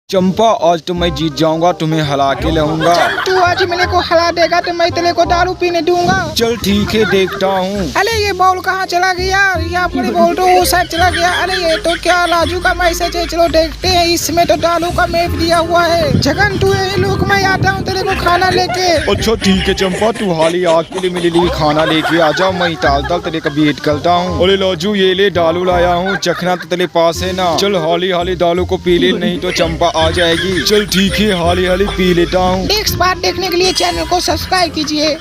चंपा, आज तो मैं जीत जाऊंगा, तुम्हें हरा के लाऊंगा। तू आज मेरे को हरा देगा तो मैं तेरे को दारू पीने दूंगा। चल ठीक है, देखता हूँ। अरे ये बॉल कहाँ चला गया? ये अपनी बॉल तो वो साइड चला गया। अरे ये तो क्या राजू का मैसेज है, चलो देखते हैं। इसमें तो दारू का मैप दिया हुआ है। जगन तू ये लोग, मैं आता हूँ तेरे को खाना लेके। अच्छा ठीक है चंपा, तू हाली आग के लिए मेरे लिए खाना लेके आ जा, मैं ताल तेरे का वेट करता हूँ। अरे लाजू, ये ले दालू लाया हूँ, चखना तो तेरे पास है ना। चल हाली हाली दालू को पी ले, नहीं तो चंपा आ जाएगी। चल ठीक है, हाली हाली पी लेता हूँ। नेक्स्ट पार्ट देखने के लिए चैनल को सब्सक्राइब कीजिए।